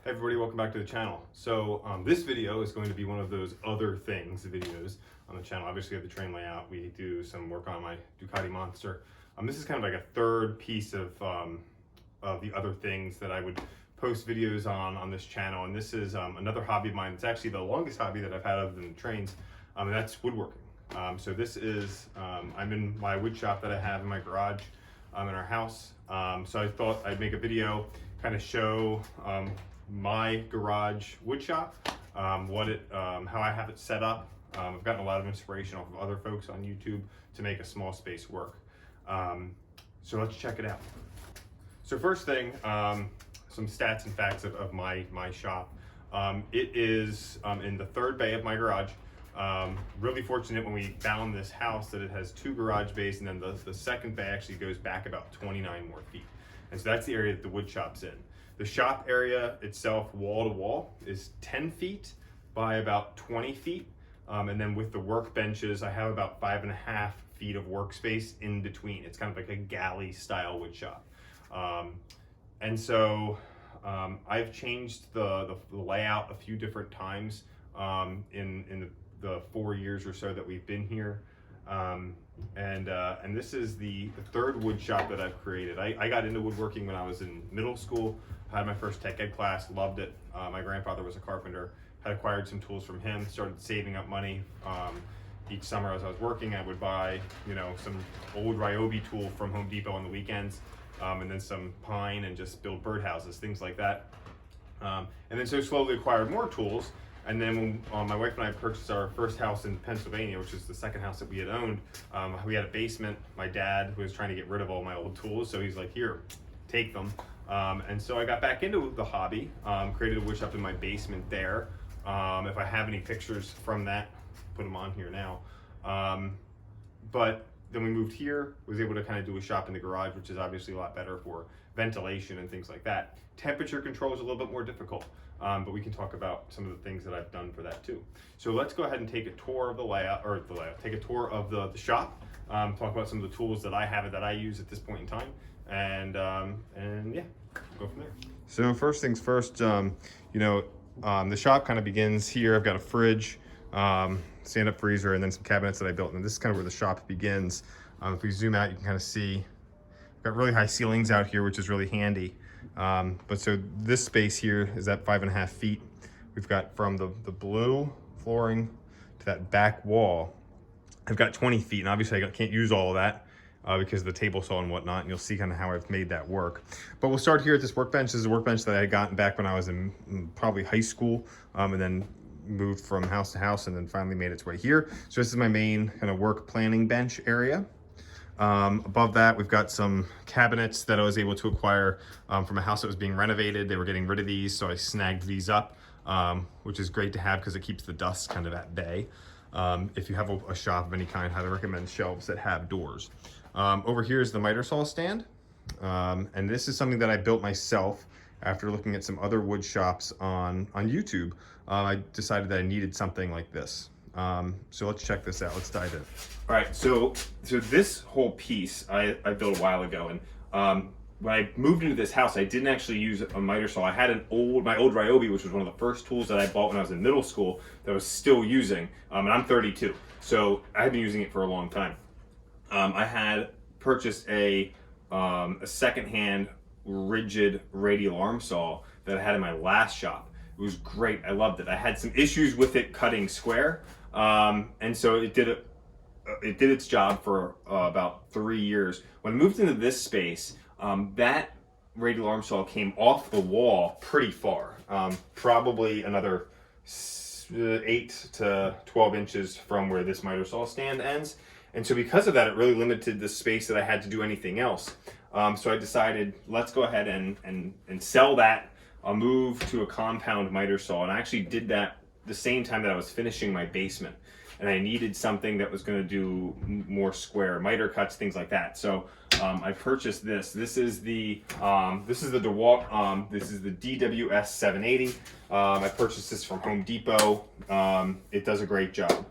Hey everybody, welcome back to the channel. So this video is going to be one of those other things videos on the channel. Obviously we have the train layout. We do some work on my Ducati Monster. This is kind of like a third piece of the other things that I would post videos on this channel. And this is another hobby of mine. It's actually the longest hobby that I've had other than the trains, and that's woodworking. So this is, I'm in my wood shop that I have in my garage in our house. So I thought I'd make a video, kind of show my garage wood shop, how I have it set up. I've gotten a lot of inspiration off of other folks on YouTube to make a small space work. So let's check it out. So first thing, some stats and facts of my shop. It is in the third bay of my garage. Really fortunate when we found this house that it has 2 garage bays, and then the second bay actually goes back about 29 more feet. And so that's the area that the wood shop's in. The shop area itself, wall to wall, is 10 feet by about 20 feet. And then with the workbenches, I have about 5.5 feet of workspace in between. It's kind of like a galley style wood shop. And so I've changed the layout a few different times in the 4 years or so that we've been here. And this is the third wood shop that I've created. I got into woodworking when I was in middle school. I had my first tech ed class, loved it. My grandfather was a carpenter, had acquired some tools from him, started saving up money. Each summer as I was working, I would buy, some old Ryobi tool from Home Depot on the weekends, and then some pine, and just build birdhouses, things like that. And then so slowly acquired more tools. And then when my wife and I purchased our first house in Pennsylvania, which is the second house that we had owned, we had a basement. My dad was trying to get rid of all my old tools, so he's like, here, take them. And so I got back into the hobby, created a wood shop in my basement there. If I have any pictures from that, put them on here now. But then we moved here, was able to kind of do a shop in the garage, which is obviously a lot better for ventilation and things like that. Temperature control is a little bit more difficult, but we can talk about some of the things that I've done for that too. So let's go ahead and take a tour of take a tour of the shop, talk about some of the tools that I have and that I use at this point in time, and yeah, go from there. So first things first, the shop kind of begins here. I've got a fridge, stand-up freezer, and then some cabinets that I built, and this is kind of where the shop begins. If we zoom out, you can kind of see I've got really high ceilings out here, which is really handy. But so this space here is at 5.5 feet. We've got from the blue flooring to that back wall, I've got 20 feet, and obviously I can't use all of that because of the table saw and whatnot, and you'll see kind of how I've made that work. But we'll start here at this workbench. This is a workbench that I had gotten back when I was in probably high school, and then moved from house to house, and then finally made its way here. So this is my main kind of work planning bench area. Above that, we've got some cabinets that I was able to acquire from a house that was being renovated. They were getting rid of these, so I snagged these up, which is great to have because it keeps the dust kind of at bay. If you have a shop of any kind, I highly recommend shelves that have doors. Over here is the miter saw stand, and this is something that I built myself after looking at some other wood shops on YouTube. I decided that I needed something like this. So let's check this out. Let's dive in. All right, so this whole piece I built a while ago, and when I moved into this house, I didn't actually use a miter saw. I had my old Ryobi, which was one of the first tools that I bought when I was in middle school that I was still using, and I'm 32, so I had been using it for a long time. I had purchased a secondhand rigid radial arm saw that I had in my last shop. It was great. I loved it. I had some issues with it cutting square, and so it did its job for about 3 years. When I moved into this space, that radial arm saw came off the wall pretty far, probably another 8 to 12 inches from where this miter saw stand ends. And so because of that, it really limited the space that I had to do anything else. So I decided, let's go ahead and sell that. I'll move to a compound miter saw, and I actually did that the same time that I was finishing my basement, and I needed something that was going to do more square miter cuts, things like that. So I purchased this. This is the Dewalt. This is the DWS 780. I purchased this from Home Depot. It does a great job.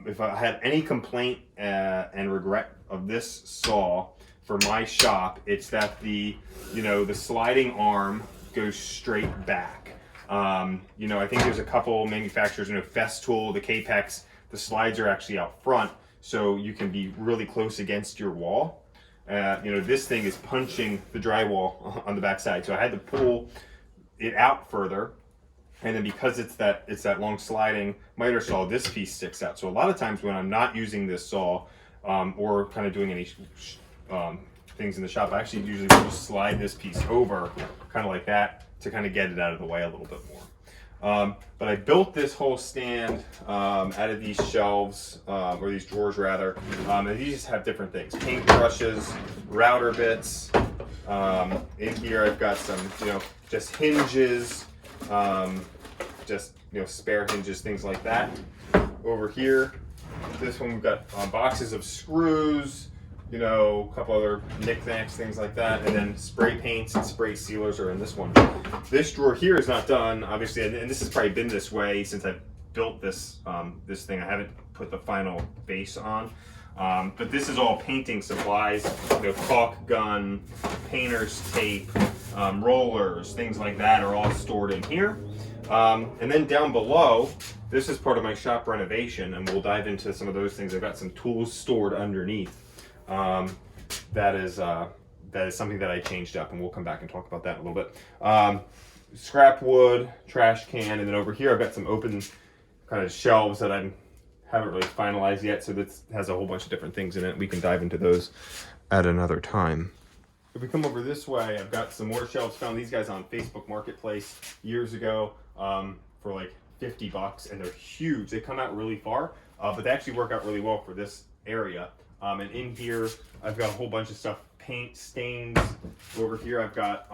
If I had any complaint and regret of this saw for my shop, it's that the sliding arm goes straight back. You know, I think there's a couple manufacturers, you know, Festool, the Capex, the slides are actually out front, so you can be really close against your wall. You know, this thing is punching the drywall on the backside, so I had to pull it out further. And then because it's that long sliding miter saw, this piece sticks out. So a lot of times when I'm not using this saw or kind of doing any things in the shop, I actually usually just slide this piece over kind of like that to kind of get it out of the way a little bit more. But I built this whole stand out of these shelves, or these drawers rather, and these have different things. Paint brushes, router bits. In here I've got some, you know, just hinges, just, you know, spare hinges, things like that. Over here, this one we've got boxes of screws, you know, a couple other knickknacks, things like that, and then spray paints and spray sealers are in this one. This drawer here is not done, obviously, and this has probably been this way since I built this this thing. I haven't put the final base on, but this is all painting supplies, you know, caulk gun, painter's tape, rollers, things like that are all stored in here. And then down below, this is part of my shop renovation, and we'll dive into some of those things. I've got some tools stored underneath. That is something that I changed up, and we'll come back and talk about that in a little bit. Scrap wood, trash can, and then over here I've got some open kind of shelves that I haven't really finalized yet, so this has a whole bunch of different things in it. We can dive into those at another time. If we come over this way, I've got some more shelves. Found these guys on Facebook Marketplace years ago for like $50, and they're huge. They come out really far, but they actually work out really well for this area. And in here, I've got a whole bunch of stuff, paint, stains. Over here, I've got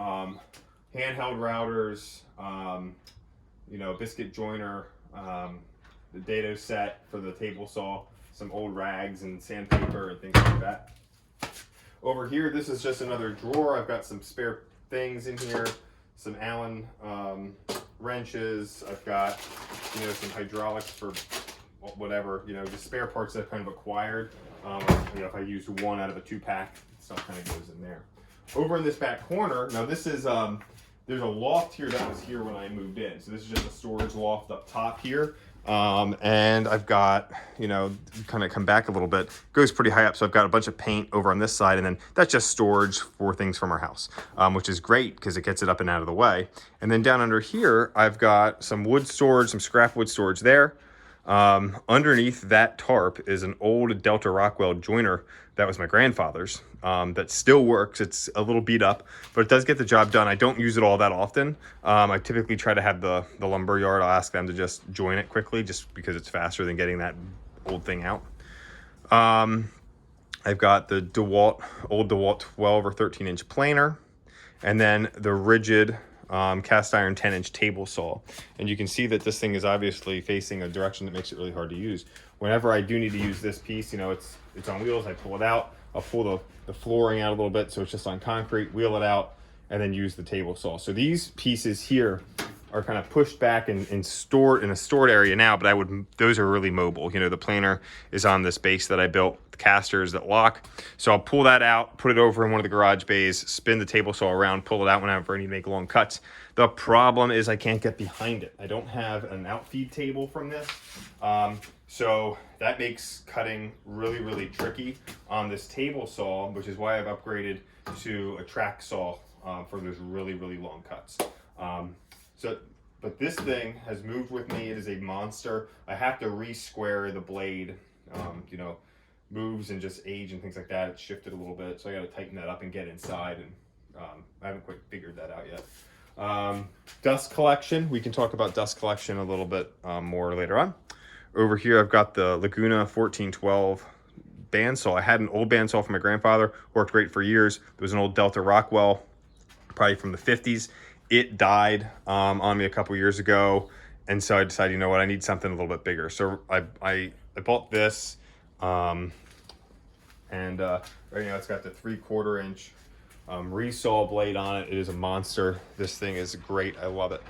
handheld routers, you know, biscuit joiner, the dado set for the table saw, some old rags and sandpaper and things like that. Over here, this is just another drawer. I've got some spare things in here, some Allen wrenches. I've got, you know, some hydraulics for whatever, you know, just spare parts that I've kind of acquired. You know, if I use one out of a 2-pack, stuff kind of goes in there. Over in this back corner, now this is, there's a loft here that was here when I moved in. So this is just a storage loft up top here. And I've got, you know, kind of come back a little bit, goes pretty high up. So I've got a bunch of paint over on this side, and then that's just storage for things from our house, which is great because it gets it up and out of the way. And then down under here, I've got some wood storage, some scrap wood storage there. Underneath that tarp is an old Delta Rockwell joiner that was my grandfather's, that still works. It's a little beat up, but it does get the job done. I don't use it all that often. I typically try to have the lumber yard. I'll ask them to just join it quickly just because it's faster than getting that old thing out. I've got the Dewalt, old Dewalt 12 or 13 inch planer, and then the rigid cast iron 10-inch table saw. And you can see that this thing is obviously facing a direction that makes it really hard to use. Whenever I do need to use this piece, you know, it's on wheels, I pull it out. I'll pull the flooring out a little bit so it's just on concrete, wheel it out, and then use the table saw. So these pieces here are kind of pushed back and stored in a stored area now, but those are really mobile. You know, the planer is on this base that I built, the casters that lock. So I'll pull that out, put it over in one of the garage bays, spin the table saw around, pull it out whenever I need to make long cuts. The problem is I can't get behind it. I don't have an outfeed table from this. So that makes cutting really, really tricky on this table saw, which is why I've upgraded to a track saw for those really, really long cuts. But this thing has moved with me. It is a monster. I have to re-square the blade, you know, moves and just age and things like that. It's shifted a little bit, so I got to tighten that up and get inside, and I haven't quite figured that out yet. Dust collection. We can talk about dust collection a little bit more later on. Over here, I've got the Laguna 1412 bandsaw. I had an old bandsaw from my grandfather, worked great for years. There was an old Delta Rockwell, probably from the 50s. It died on me a couple years ago, and so I decided, you know what, I need something a little bit bigger. So I bought this, and right now it's got the 3/4 inch resaw blade on it. It is a monster. This thing is great. I love it.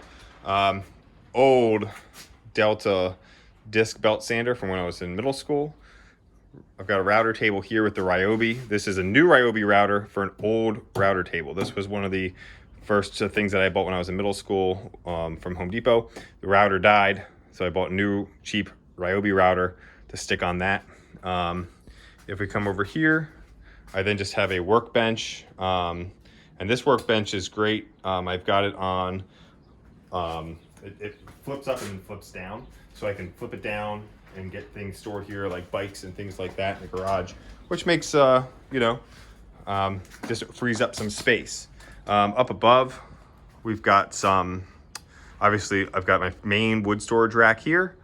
Old Delta disc belt sander from when I was in middle school. I've got a router table here with the Ryobi. This is a new Ryobi router for an old router table. This was one of the first things that I bought when I was in middle school from Home Depot. The router died, so I bought a new cheap Ryobi router to stick on that. If we come over here, I then just have a workbench, and this workbench is great. I've got it on, it flips up and then flips down, so I can flip it down and get things stored here like bikes and things like that in the garage, which makes, you know, just frees up some space. Up above, we've got some, obviously I've got my main wood storage rack here,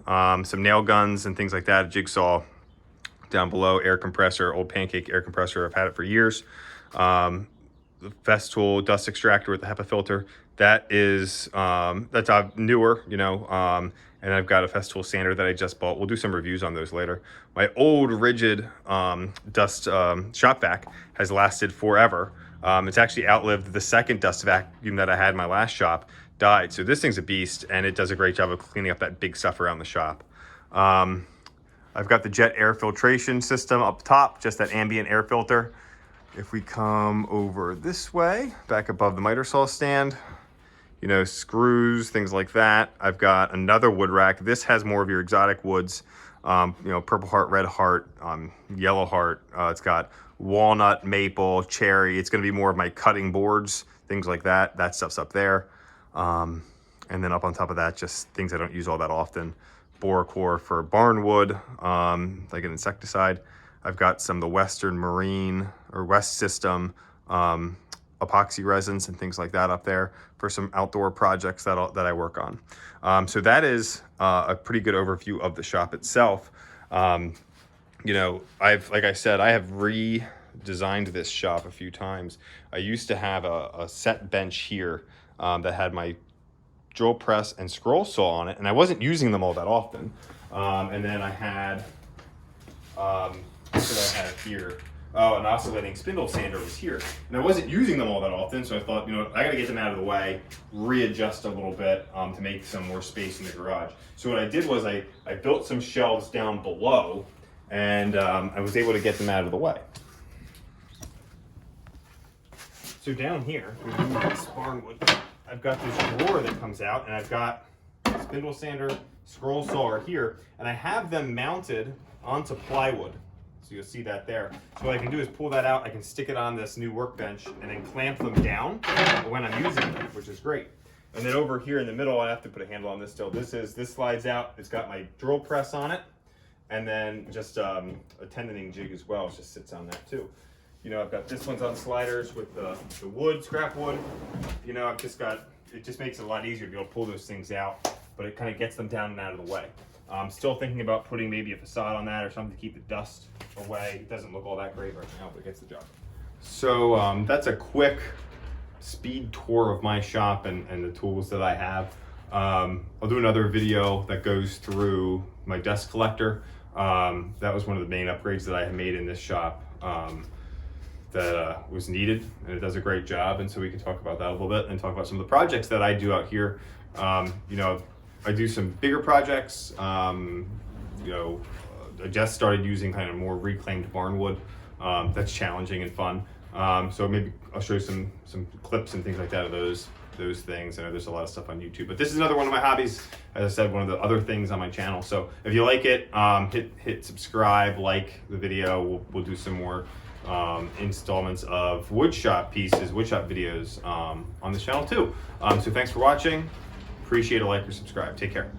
some nail guns and things like that, a jigsaw down below, air compressor, old Pancake air compressor, I've had it for years. The Festool dust extractor with the HEPA filter, that is, that's newer, you know, and I've got a Festool sander that I just bought. We'll do some reviews on those later. My old rigid dust shop vac has lasted forever. It's actually outlived the second dust vacuum that I had in my last shop, died. So this thing's a beast, and it does a great job of cleaning up that big stuff around the shop. I've got the jet air filtration system up top, just that ambient air filter. If we come over this way, back above the miter saw stand, you know, screws, things like that. I've got another wood rack. This has more of your exotic woods, you know, purple heart, red heart, yellow heart. It's got walnut, maple, cherry. It's going to be more of my cutting boards, things like that. That stuff's up there. And then up on top of that, just things I don't use all that often. Boracore for barnwood, like an insecticide. I've got some of the Western Marine or West System epoxy resins and things like that up there for some outdoor projects that I work on. So that is a pretty good overview of the shop itself. You know, like I said, I have redesigned this shop a few times. I used to have a set bench here that had my drill press and scroll saw on it, and I wasn't using them all that often. And then I had, what did I have here? Oh, an oscillating spindle sander was here. And I wasn't using them all that often, so I thought, you know, I gotta get them out of the way, readjust a little bit to make some more space in the garage. So what I did was I built some shelves down below, and I was able to get them out of the way. So down here, we move this barnwood. I've got this drawer that comes out, and I've got spindle sander, scroll saw here, and I have them mounted onto plywood. So you'll see that there. So what I can do is pull that out, I can stick it on this new workbench, and then clamp them down when I'm using them, which is great. And then over here in the middle, I have to put a handle on this still. This slides out, it's got my drill press on it, and then just a tendoning jig as well, it just sits on that too. You know, I've got this one's on sliders with the wood, scrap wood. You know, I've just got, it just makes it a lot easier to be able to pull those things out, but it kind of gets them down and out of the way. I'm still thinking about putting maybe a facade on that or something to keep the dust away. It doesn't look all that great right now, but it gets the job. So that's a quick speed tour of my shop and the tools that I have. I'll do another video that goes through my dust collector. That was one of the main upgrades that I had made in this shop. That was needed, and it does a great job, and so we can talk about that a little bit and talk about some of the projects that I do out here. You know, I do some bigger projects. You know, I just started using kind of more reclaimed barnwood. That's challenging and fun. So maybe I'll show you some clips and things like that of those things. I know there's a lot of stuff on YouTube, but this is another one of my hobbies. As I said, one of the other things on my channel. So if you like it, hit subscribe, like the video. We'll do some more installments of woodshop pieces, woodshop videos on the channel too. So thanks for watching. Appreciate a like or subscribe. Take care.